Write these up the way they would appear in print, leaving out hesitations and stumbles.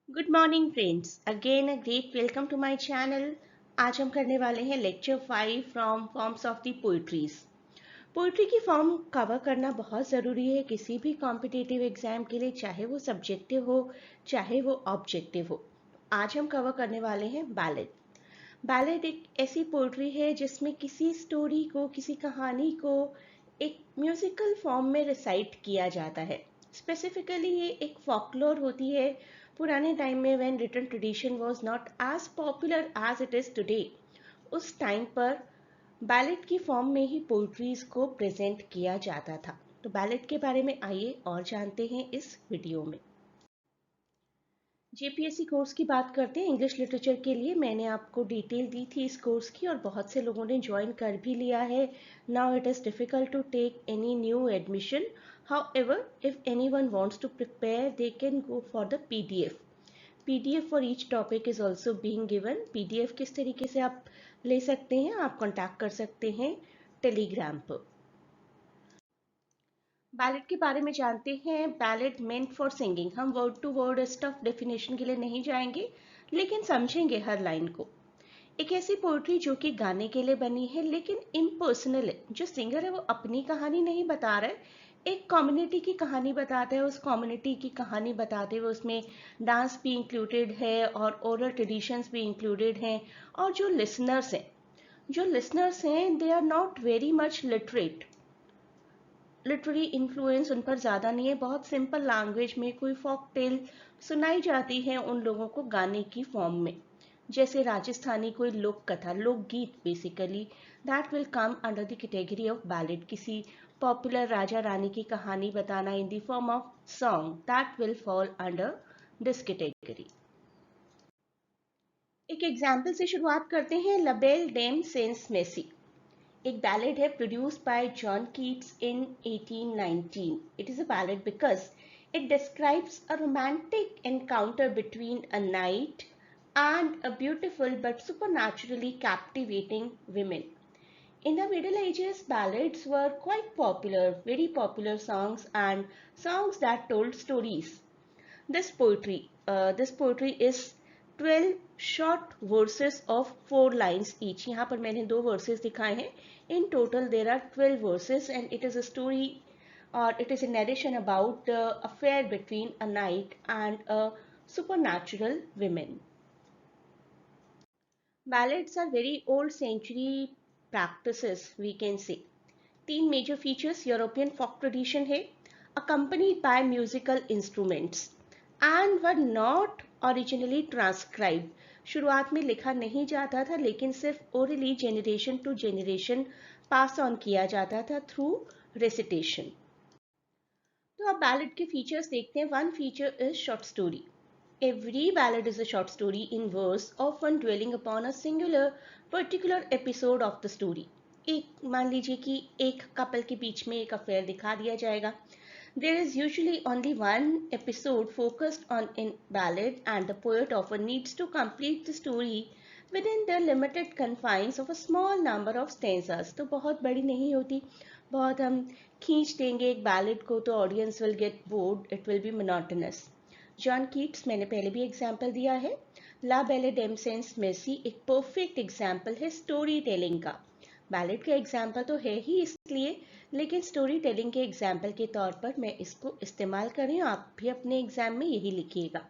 Good morning friends, again a great welcome to my channel. आज हम करने वाले हैं lecture 5 from forms of the poetries. Poetry की फॉर्म कवर करना बहुत ज़रूरी है किसी भी कॉम्पिटिटिव एग्जाम के लिए, चाहे वो सब्जेक्टिव हो चाहे वो ऑब्जेक्टिव हो। आज हम कवर करने वाले हैं बैलेड। बैलेड एक ऐसी पोइट्री है जिसमें किसी स्टोरी को, किसी कहानी को एक म्यूजिकल फॉर्म में रिसाइट किया जाता है। स्पेसिफिकली ये एक फॉकलोर होती है। पुराने टाइम में when written tradition was not as popular as it is today, उस टाइम पर बैलेड की फॉर्म में ही पोइट्रीज को प्रेजेंट किया जाता था। तो बैलेड के बारे में आइए और जानते हैं इस वीडियो में। जेपीएससी कोर्स की बात करते हैं। इंग्लिश लिटरेचर के लिए मैंने आपको डिटेल दी थी इस कोर्स की और बहुत से लोगों ने ज्वाइन कर भी लिया है। Now it is difficult to take any new admission. However, if anyone wants to prepare they can go for the PDF. PDF for each topic is also being given. PDF किस तरीके से आप ले सकते हैं, आप कॉन्टैक्ट कर सकते हैं टेलीग्राम पर। बैलेड के बारे में जानते हैं। Ballad meant for singing. हम word to word stuff definition के लिए नहीं जाएंगे, लेकिन समझेंगे हर लाइन को। एक ऐसी पोइट्री जो कि गाने के लिए बनी है लेकिन इम्पर्सनल है। जो सिंगर है वो अपनी कहानी नहीं बता रहा है, एक कम्युनिटी की कहानी बताता है। उस कम्युनिटी की कहानी बताते हुए उसमें डांस भी इंक्लूडेड है और ओरल ट्रेडिशंस भी इंक्लूडेड हैं। और जो लिसनर्स हैं they are not very much literate. Literary influence उन पर ज़्यादा नहीं है। बहुत सिंपल लैंग्वेज में कोई फोक टेल सुनाई जाती है उन लोगों को गाने की फॉर्म में। जैसे राजस्थानी कोई लोक कथा, लोकगीत basically, that will come under the category of ballad. किसी पॉपुलर राजा रानी की कहानी बताना in the form of song, that will fall under this category. एक एग्जाम्पल से शुरुआत करते हैं। लबेल डेम सेंस मेसी एक ballad है produced by John Keats in 1819. It is a ballad because it describes a romantic encounter between a knight and a beautiful but supernaturally captivating woman. In the Middle Ages, ballads were quite popular, very popular songs and songs that told stories. This poetry is 12 short verses of 4 lines each. यहाँ पर मैंने 2 verses दिखाए हैं. In total there are 12 verses and it is a story or it is a narration about the affair between a knight and a supernatural woman. Ballads are very old century practices, we can say. 3 major features. European folk tradition है, accompanied by musical instruments, and were not originally transcribed. शुरुआत में लिखा नहीं जाता था लेकिन सिर्फ orally generation to generation pass on किया जाता था थ्रू रेसिटेशन। तो अब बैलेड के फीचर्स देखते हैं। One feature is short story. Every ballad is a short story in verse, often dwelling upon a singular, particular episode of the story. एक मान लीजिए कि एक कपल के बीच में एक अफेयर दिखा दिया जाएगा। There is usually only one episode focused on in ballad, and the poet often needs to complete the story within the limited confines of a small number of stanzas. तो बहुत बड़ी नहीं होती। बहुत हम खींच देंगे एक बैलेड को तो audience will get bored, it will be monotonous. John Keats मैंने पहले भी एग्जाम्पल दिया है। ला बेले डेम सेंस मेसी एक परफेक्ट एग्जाम्पल है स्टोरी टेलिंग का। बैलेड का एग्जाम्पल तो है ही इसलिए, लेकिन स्टोरी टेलिंग के एग्जाम्पल के तौर पर मैं इसको इस्तेमाल कर रही हूँ। आप भी अपने एग्जाम में यही लिखिएगा।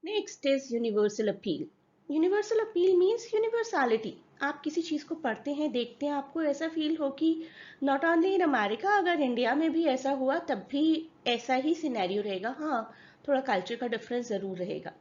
Next is universal appeal. Universal appeal means universality. आप किसी चीज़ को पढ़ते हैं, देखते हैं, आपको ऐसा फील हो कि नॉट ओनली इन अमेरिका, अगर इंडिया में भी ऐसा हुआ तब भी ऐसा ही सिनेरियो रहेगा। हाँ, थोड़ा कल्चर का डिफरेंस ज़रूर रहेगा।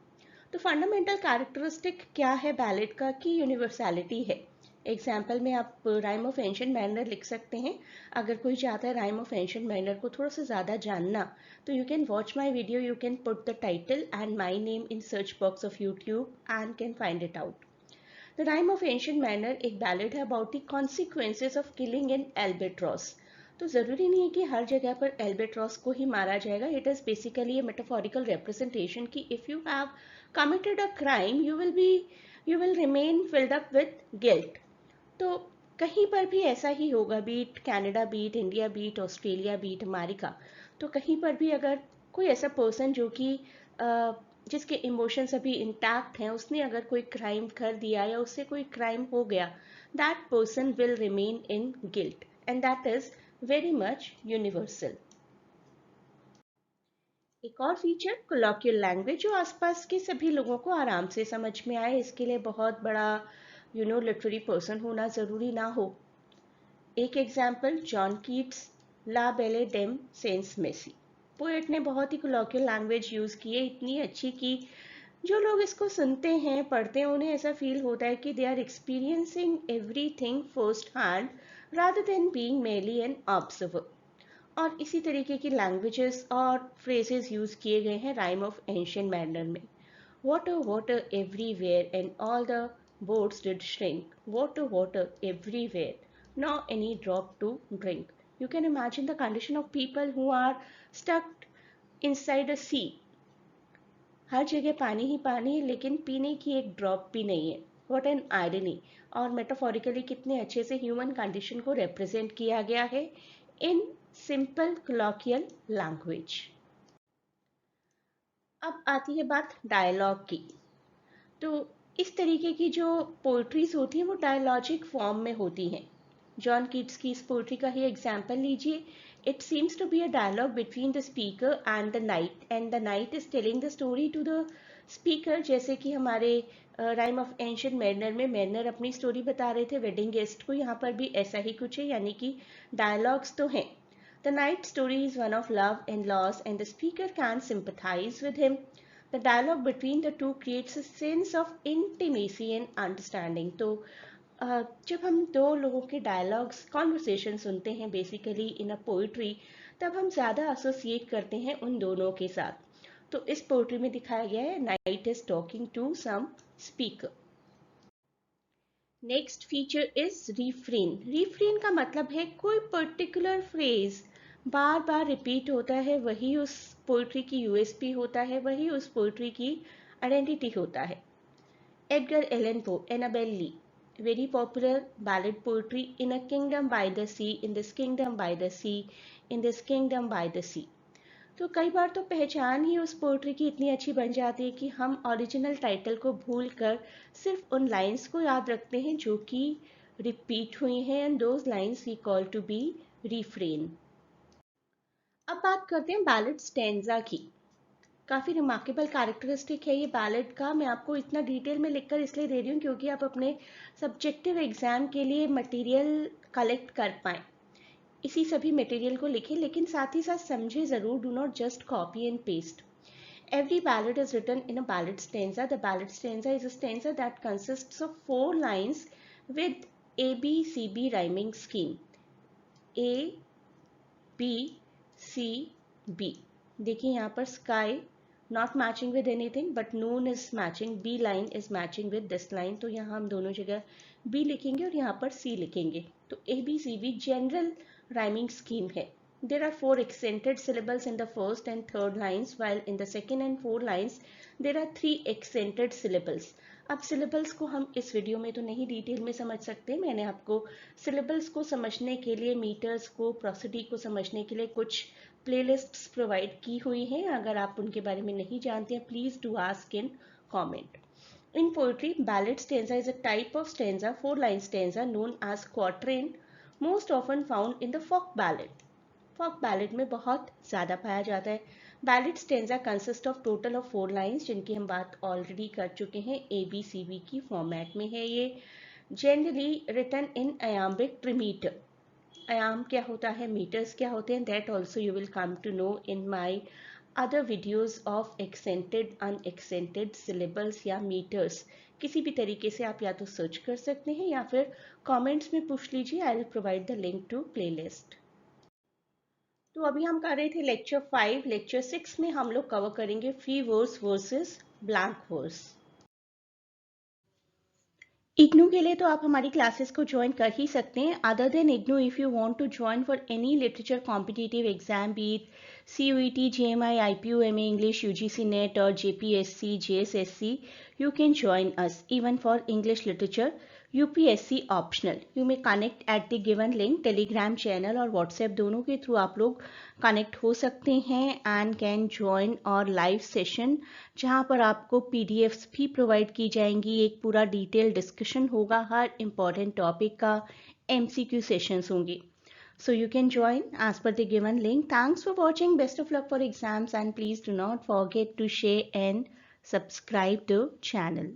तो फंडामेंटल कैरेक्टरिस्टिक क्या है बैलेड का कि यूनिवर्सलिटी है। एग्जाम्पल में आप राइम ऑफ एंशिएंट मैनर लिख सकते हैं। अगर कोई चाहता है राइम ऑफ एंशिएंट मैनर को थोड़ा सा ज़्यादा जानना, तो you can watch my video, you can put the title and my name in search box of YouTube and can find it out. The rhyme of ancient manner एक ballad है about the consequences of killing in albatross. तो ज़रूरी नहीं है कि हर जगह पर albatross को ही मारा जाएगा। It is basically a metaphorical representation कि if you have committed a crime, you will remain filled up with guilt. तो कहीं पर भी ऐसा ही होगा, beat Canada, beat India, beat Australia, beat America. तो कहीं पर भी अगर कोई ऐसा पर्सन जो कि जिसके इमोशंस अभी इंटैक्ट हैं, उसने अगर कोई क्राइम कर दिया या उससे कोई क्राइम हो गया, that person will remain in guilt and that is very much universal. एक और फीचर कोलॉक्यूल लैंग्वेज, जो आसपास के सभी लोगों को आराम से समझ में आए। इसके लिए बहुत बड़ा लिटरेरी पर्सन होना ज़रूरी ना हो। एक एग्जाम्पल, जॉन कीट्स ला बेले डेम सेंस मेसी। पोएट ने बहुत ही कोलॉक्यूल लैंग्वेज यूज़ की है, इतनी अच्छी कि जो लोग इसको सुनते हैं, पढ़ते हैं, उन्हें ऐसा फील होता है कि they are experiencing everything first hand rather than being merely an observer. और इसी तरीके की लैंग्वेजेस और फ्रेजेस यूज किए गए हैं राइम ऑफ एंशियंट मैनर में। Water water everywhere and all the boats did shrink. Water, water everywhere, now any drop to drink. You can imagine the condition of people who are stuck inside a sea. हर जगह पानी ही पानी है, लेकिन पीने की एक drop भी नहीं है। What an irony. और मेटाफोरिकली कितने अच्छे से ह्यूमन कंडीशन को रिप्रेजेंट किया गया है इन सिंपल कोलॉक्यूल लैंग्वेज। अब आती है बात डायलॉग की। तो इस तरीके की जो पोइट्रीज होती हैं वो डायलॉजिक फॉर्म में होती हैं। जॉन कीट्स की इस पोइट्री का ही एग्जाम्पल लीजिए। It seems to be a dialogue between the speaker and the knight is telling the story to the speaker. जैसे कि हमारे राइम ऑफ एंशिएंट मैरिनर में मैरिनर अपनी स्टोरी बता रहे थे वेडिंग गेस्ट को, यहाँ पर भी ऐसा ही कुछ है, यानी कि डायलॉग्स तो हैं। The knight story is one of love and loss and the speaker can sympathise with him. The dialogue between the two creates a sense of intimacy and understanding. तो जब हम दो लोगों के डायलॉग्स कॉन्वर्सेशन सुनते हैं बेसिकली इन अ poetry, तब हम ज़्यादा एसोसिएट करते हैं उन दोनों के साथ। तो इस पोइट्री में दिखाया गया है knight is talking to some speaker. Next feature is refrain. Refrain का मतलब है कोई पर्टिकुलर फ्रेज बार बार रिपीट होता है, वही उस पोइट्री की यूएसपी होता है, वही उस पोइट्री की आइडेंटिटी होता है। Edgar Allan Poe, Annabelle Lee, very popular ballad poetry in a kingdom by the sea, in this kingdom by the sea, in this kingdom by the sea. तो कई बार तो पहचान ही उस पोइट्री की इतनी अच्छी बन जाती है कि हम ओरिजिनल टाइटल को भूल कर सिर्फ उन लाइंस को याद रखते हैं जो कि रिपीट हुई हैं, and those lines we call to be refrain. अब बात करते हैं बैलेड स्टैंजा की। काफ़ी रिमार्केबल कैरेक्टरिस्टिक है ये बैलेड का। मैं आपको इतना डिटेल में लिखकर इसलिए दे रही हूँ क्योंकि आप अपने सब्जेक्टिव एग्जाम के लिए मटेरियल कलेक्ट कर पाएँ। इसी सभी मटेरियल को लिखें, लेकिन साथ ही साथ समझे ज़रूर, do not just copy and paste. Every ballad is written in a ballad stanza. The ballad stanza is a stanza that consists of 4 lines with ABCB rhyming scheme. A, B, C, B. देखिए यहाँ पर sky not matching with anything, but noon is matching. B line is matching with this line. तो यहाँ हम दोनों जगह B लिखेंगे और यहाँ पर C लिखेंगे। तो ABCB general rhyming scheme है। There are 4 accented syllables in the first and third lines, while in the second and fourth lines there are 3 accented syllables. अब syllables को हम इस वीडियो में तो नहीं डिटेल में समझ सकते। मैंने आपको syllables को समझने के लिए, मीटर्स को, प्रोसिडी को समझने के लिए कुछ प्लेलिस्ट्स प्रोवाइड की हुई हैं। अगर आप उनके बारे में नहीं जानते हैं, please do ask in comment. In poetry, ballad stanza is a type of stanza, 4-line stanza known as quatrain, most often found in the folk ballad. folk ballad में बहुत ज़्यादा पाया जाता है। Ballad stanza consist of total of 4 lines, जिनकी हम बात already कर चुके हैं। ABCB की फॉर्मेट में है ये। Generally written in iambic trimeter. आयाम क्या होता है, मीटर्स क्या होते हैं, that also you will come to know in my other videos of accented unaccented syllables या मीटर्स। किसी भी तरीके से आप या तो सर्च कर सकते हैं या फिर कमेंट्स में पूछ लीजिए, I will provide the link to playlist. तो अभी हम कर रहे थे लेक्चर 5। लेक्चर 6 में हम लोग कवर करेंगे free verse versus blank verse. IGNOU के लिए तो आप हमारी क्लासेस को ज्वाइन कर ही सकते हैं। Other than IGNOU, if you want to join for any literature competitive exam, be it CUET, JMI, IPU, MA English, UGC NET or JPSC, JSSC, you can join us. Even for English literature, UPSC optional, you may connect at the given link. Telegram channel और WhatsApp दोनों के through आप लोग connect हो सकते हैं and can join और live session, जहां पर आपको PDFs भी प्रोवाइड की जाएंगी। एक पूरा डिटेल डिस्कशन होगा हर इम्पॉर्टेंट टॉपिक का, MCQ सेशंस होंगी। So you can join as per the given link. Thanks for watching. Best of luck for exams and please do not forget to share and subscribe to channel.